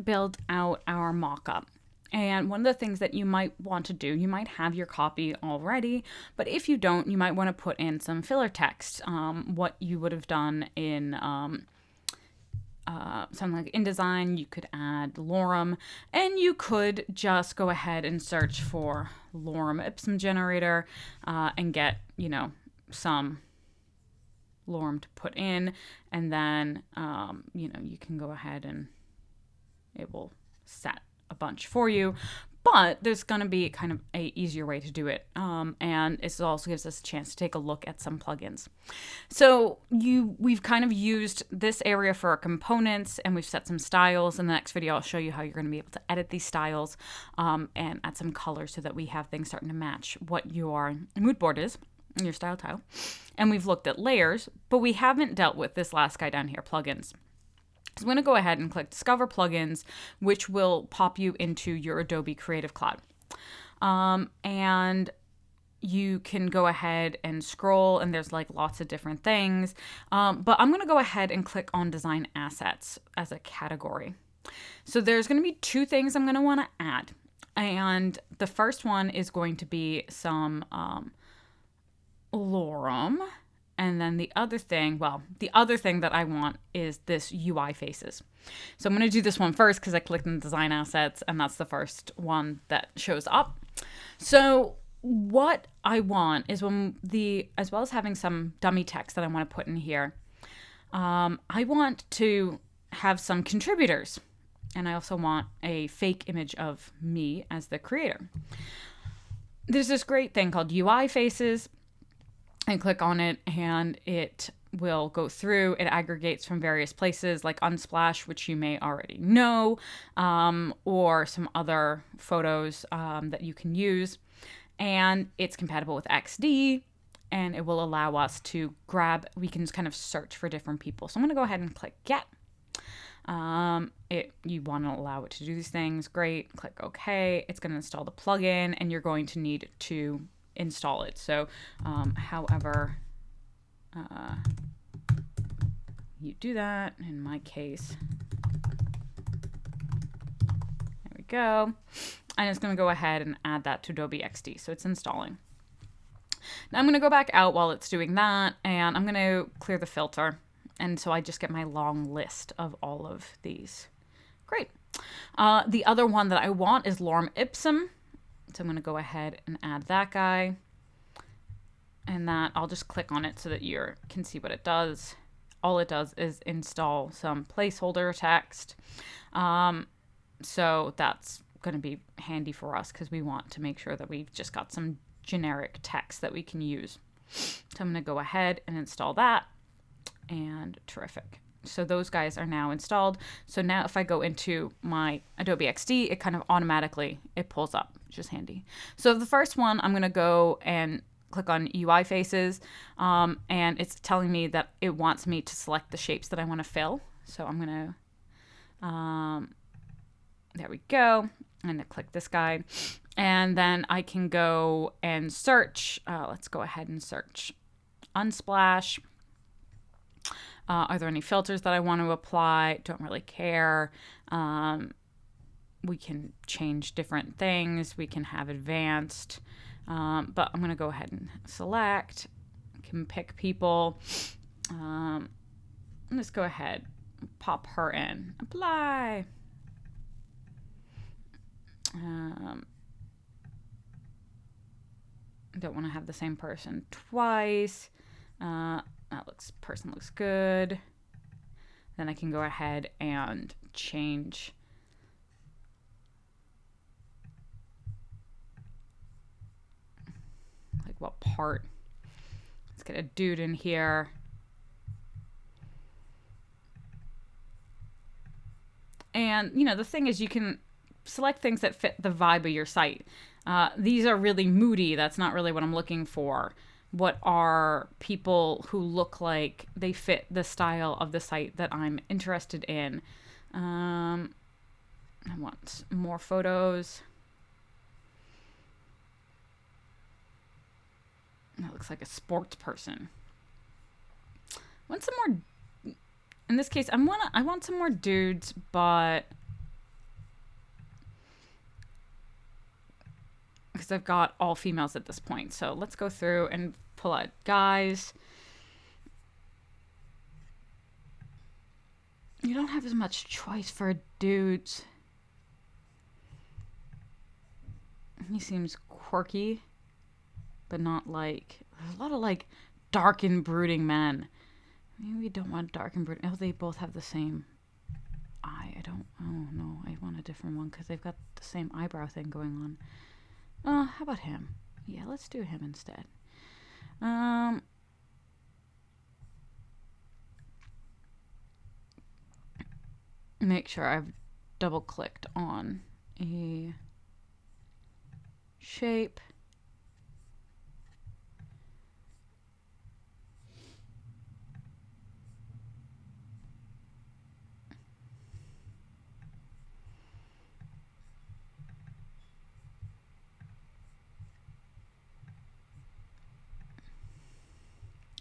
build out our mockup. And one of the things that you might want to do, you might have your copy already, but if you don't, you might want to put in some filler text, what you would have done in something like InDesign. You could add lorem, and you could just go ahead and search for lorem ipsum generator and get, some lorem to put in, and then, you can go ahead and it will set a bunch for you. But there's going to be kind of a easier way to do it. And it also gives us a chance to take a look at some plugins. So we've kind of used this area for our components, and we've set some styles. In the next video, I'll show you how you're going to be able to edit these styles and add some color so that we have things starting to match what your mood board is, your style tile. And we've looked at layers, but we haven't dealt with this last guy down here, plugins. So I'm going to go ahead and click Discover Plugins, which will pop you into your Adobe Creative Cloud. And you can go ahead and scroll, and there's like lots of different things. But I'm going to go ahead and click on Design Assets as a category. So there's going to be two things I'm going to want to add. And the first one is going to be some lorem. And then the other thing that I want is this UI faces. So I'm going to do this one first because I clicked on design assets, and that's the first one that shows up. So what I want is as well as having some dummy text that I want to put in here, I want to have some contributors. And I also want a fake image of me as the creator. There's this great thing called UI faces. And click on it, and it will go through. It aggregates from various places like Unsplash, which you may already know, or some other photos that you can use. And it's compatible with XD, and it will allow us to we can kind of search for different people. So I'm going to go ahead and click Get. You want to allow it to do these things. Great. Click OK. It's going to install the plugin, and you're going to need to install it. So however you do that, in my case, there we go, and it's going to go ahead and add that to Adobe XD. So it's installing. Now I'm going to go back out while it's doing that, and I'm going to clear the filter, and so I just get my long list of all of these. Great. The other one that I want is lorem ipsum. So I'm going to go ahead and add that guy, and that I'll just click on it so that you can see what it does. All it does is install some placeholder text. So that's going to be handy for us because we want to make sure that we've just got some generic text that we can use. So I'm going to go ahead and install that, and terrific. So those guys are now installed. So now if I go into my Adobe XD, it kind of automatically, it pulls up, which is handy. So the first one, I'm going to go and click on UI faces, and it's telling me that it wants me to select the shapes that I want to fill. So I'm going to, there we go. I'm going to click this guy, and then I can go and search. Let's go ahead and search Unsplash. Are there any filters that I want to apply? Don't really care. We can change different things. We can have advanced. But I'm going to go ahead and select. I can pick people. Let's go ahead. Pop her in. Apply. Don't want to have the same person twice. Person looks good. Then I can go ahead and change like what part. Let's get a dude in here. And the thing is, you can select things that fit the vibe of your site. These are really moody. That's not really what I'm looking for. What are people who look like they fit the style of the site that I'm interested in? I want more photos. That looks like a sports person. I want some more. In this case, I want some more dudes, but because I've got all females at this point. So let's go through and pull out guys. You don't have as much choice for dudes. He seems quirky, but not like... There's a lot of like dark and brooding men. Maybe we don't want dark and brooding. Oh, they both have the same eye. Oh no, I want a different one because they've got the same eyebrow thing going on. How about him? Yeah, let's do him instead. Make sure I've double clicked on a shape.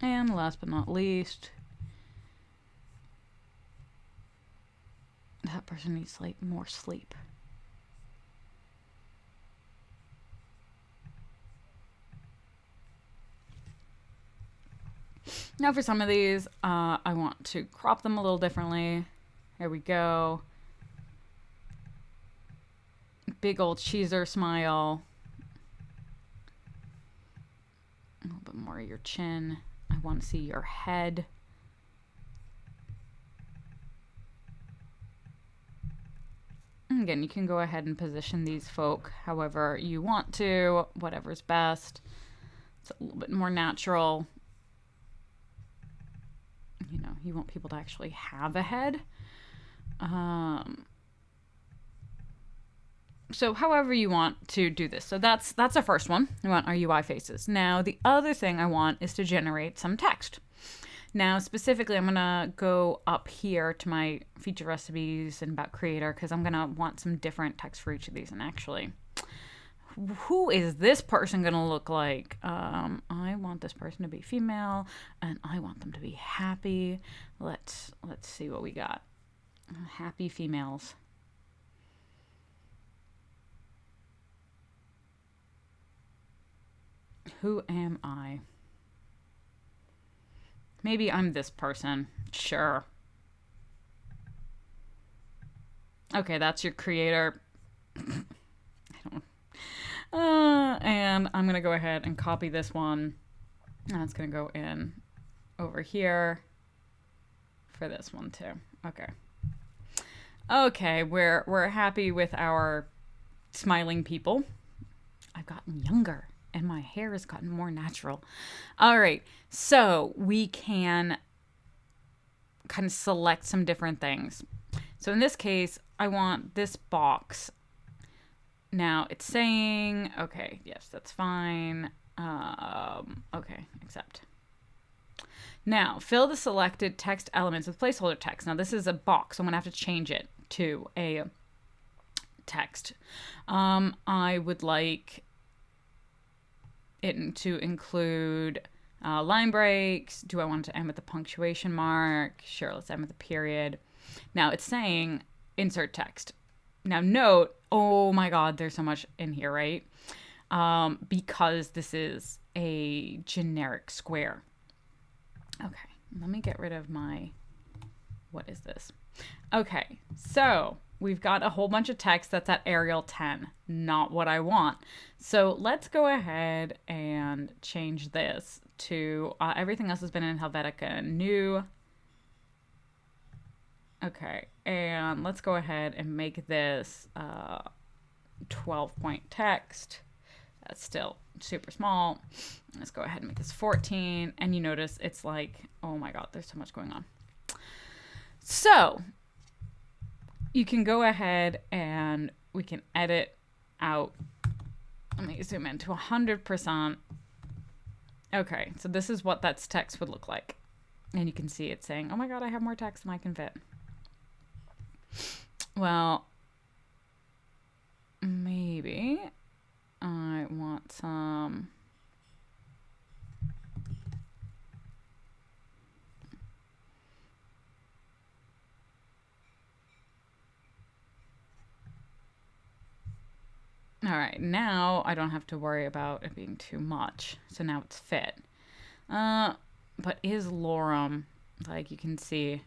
And last but not least, that person needs like more sleep. Now for some of these, I want to crop them a little differently. There we go. Big old cheeser smile. A little bit more of your chin. I want to see your head. And again, you can go ahead and position these folk however you want to, whatever's best. It's a little bit more natural. You know, you want people to actually have a head. So however you want to do this. So that's the first one. We want our UI faces. Now, the other thing I want is to generate some text. Now, specifically, I'm going to go up here to my feature recipes and about creator because I'm going to want some different text for each of these. And actually, who is this person going to look like? I want this person to be female and I want them to be happy. Let's see what we got. Happy females. Who am I? Maybe I'm this person. Sure. Okay, that's your creator. And I'm going to go ahead and copy this one. And it's going to go in over here for this one too. Okay. Okay, we're happy with our smiling people. I've gotten younger. And my hair has gotten more natural. All right, so we can kind of select some different things. So in this case, I want this box. Now it's saying, okay, yes, that's fine. Okay, accept. Now, fill the selected text elements with placeholder text. Now this is a box, so I'm gonna have to change it to a text. I would like it to include line breaks. Do I want it to end with a punctuation mark? Sure, let's end with a period. Now it's saying insert text. Now note, oh my God, there's so much in here, right? Because this is a generic square. Okay, let me get rid of my, what is this? Okay, so we've got a whole bunch of text that's at Arial 10, not what I want. So let's go ahead and change this to, everything else has been in Helvetica new. Okay, and let's go ahead and make this 12-point text. That's still super small. Let's go ahead and make this 14. And you notice it's like, oh my God, there's so much going on. So you can go ahead and we can edit out. Let me zoom in to 100%. Okay, so this is what that text would look like. And you can see it saying, oh my God, I have more text than I can fit. Well, maybe I want some. All right, now I don't have to worry about it being too much. So now it's fit. But is lorem, like you can see,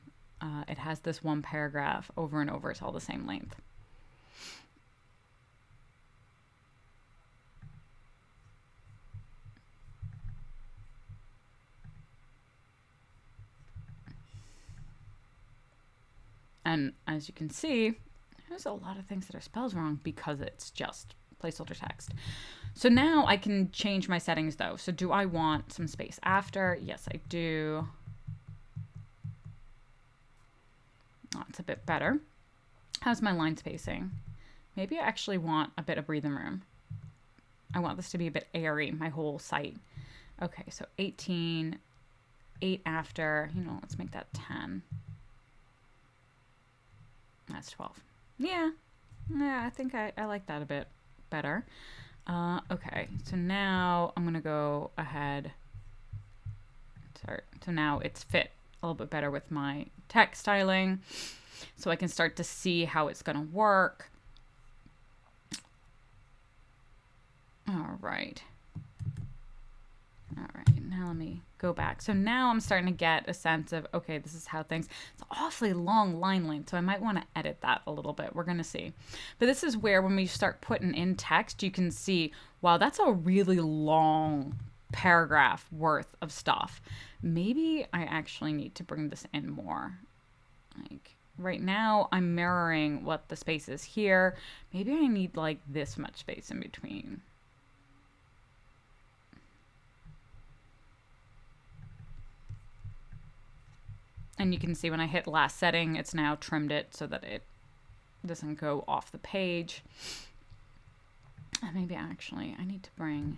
it has this one paragraph over and over. It's all the same length. And as you can see, there's a lot of things that are spelled wrong because it's just placeholder text. So now I can change my settings though. So do I want some space after? Yes, I do. That's a bit better. How's my line spacing? Maybe I actually want a bit of breathing room. I want this to be a bit airy, my whole site. Okay, so 18, 8 after, let's make that 10. That's 12. Yeah, I think I like that a bit better. Okay, so now I'm going to go ahead. Sorry. So now it's fit a little bit better with my text styling. So I can start to see how it's going to work. All right. All right, now let me go back. So now I'm starting to get a sense of, okay, this is how things, it's an awfully long line length, so I might want to edit that a little bit. We're going to see. But this is where when we start putting in text, you can see, wow, that's a really long paragraph worth of stuff. Maybe I actually need to bring this in more. Like right now I'm mirroring what the space is here. Maybe I need like this much space in between. And you can see when I hit last setting, it's now trimmed it so that it doesn't go off the page. Maybe actually I need to bring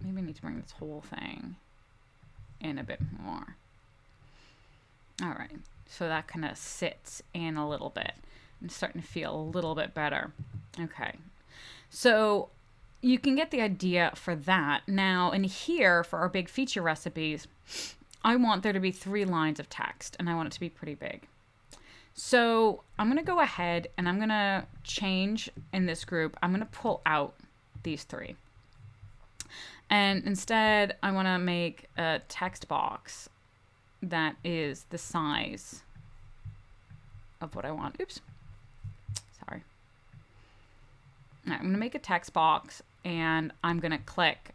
this whole thing in a bit more. All right, so that kind of sits in a little bit. I'm starting to feel a little bit better. Okay, so you can get the idea for that. Now in here for our big feature recipes, I want there to be 3 lines of text and I want it to be pretty big. So I'm going to go ahead and I'm going to change in this group. I'm going to pull out these 3. And instead I want to make a text box that is the size of what I want. Oops. Sorry. All right, I'm going to make a text box and I'm going to click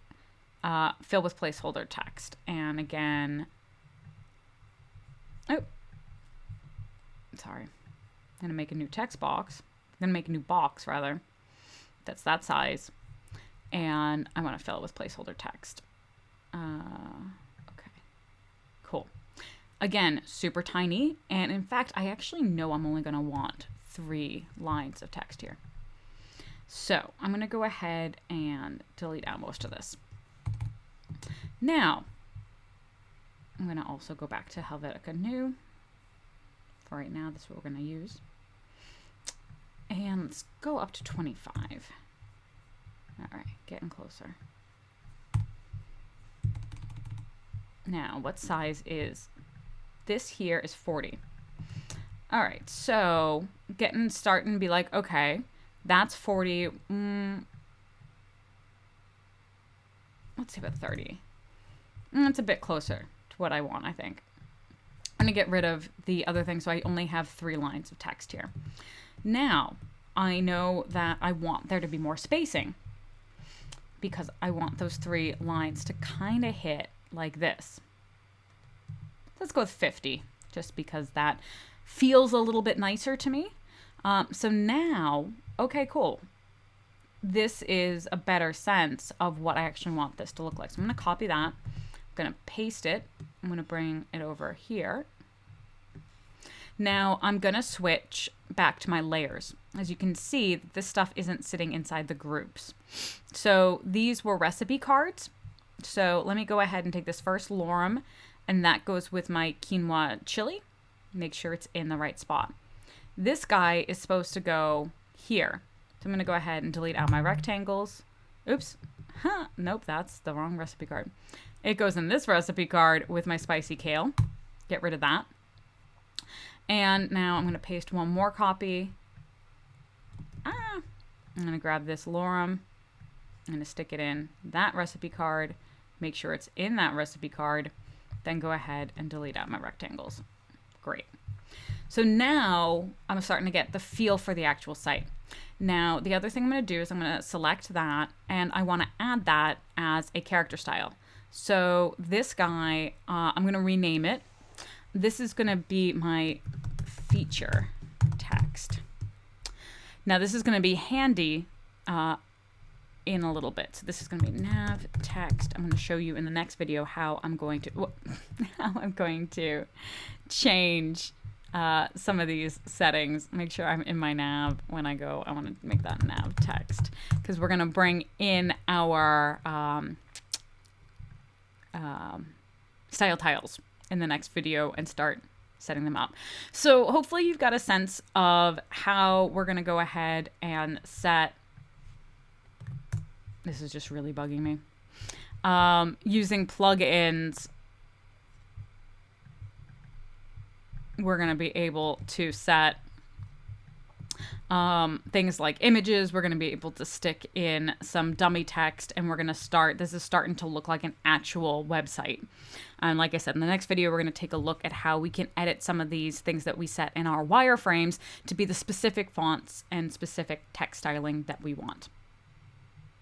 fill with placeholder text. And again, sorry. I'm going to make a new text box. I'm going to make a new box, rather. That's that size. And I want to fill it with placeholder text. Okay. Cool. Again, super tiny. And in fact, I actually know I'm only going to want 3 lines of text here. So I'm going to go ahead and delete out most of this. Now, I'm going to also go back to Helvetica New. For right now, this is what we're going to use. And let's go up to 25. All right, getting closer. Now, what size is this? Here is 40. All right, so starting to be like, okay, that's 40. Let's see about 30. It's a bit closer to what I want, I think. I'm going to get rid of the other thing, so I only have 3 lines of text here. Now, I know that I want there to be more spacing because I want those 3 lines to kind of hit like this. Let's go with 50, just because that feels a little bit nicer to me. So now, okay, cool. This is a better sense of what I actually want this to look like. So I'm going to copy that. I'm going to paste it. I'm going to bring it over here. Now I'm going to switch back to my layers. As you can see, this stuff isn't sitting inside the groups. So these were recipe cards. So let me go ahead and take this first lorem, and that goes with my quinoa chili. Make sure it's in the right spot. This guy is supposed to go here. So I'm going to go ahead and delete out my rectangles. Oops. Nope, that's the wrong recipe card. It goes in this recipe card with my spicy kale. Get rid of that. And now I'm going to paste one more copy. I'm going to grab this lorem. I'm going to stick it in that recipe card, make sure it's in that recipe card, then go ahead and delete out my rectangles. Great. So now I'm starting to get the feel for the actual site. Now, the other thing I'm going to do is I'm going to select that, and I want to add that as a character style. So this guy, I'm going to rename it. This is going to be my feature text. Now, this is going to be handy in a little bit. So this is going to be nav text. I'm going to show you in the next video how I'm going to change some of these settings. Make sure I'm in my nav when I go. I want to make that nav text because we're going to bring in our style tiles in the next video and start setting them up. So hopefully you've got a sense of how we're going to go ahead and set. This is just really bugging me. Using plugins, we're going to be able to set things like images. We're going to be able to stick in some dummy text, and we're going to start. This is starting to look like an actual website. And like I said, in the next video, we're going to take a look at how we can edit some of these things that we set in our wireframes to be the specific fonts and specific text styling that we want.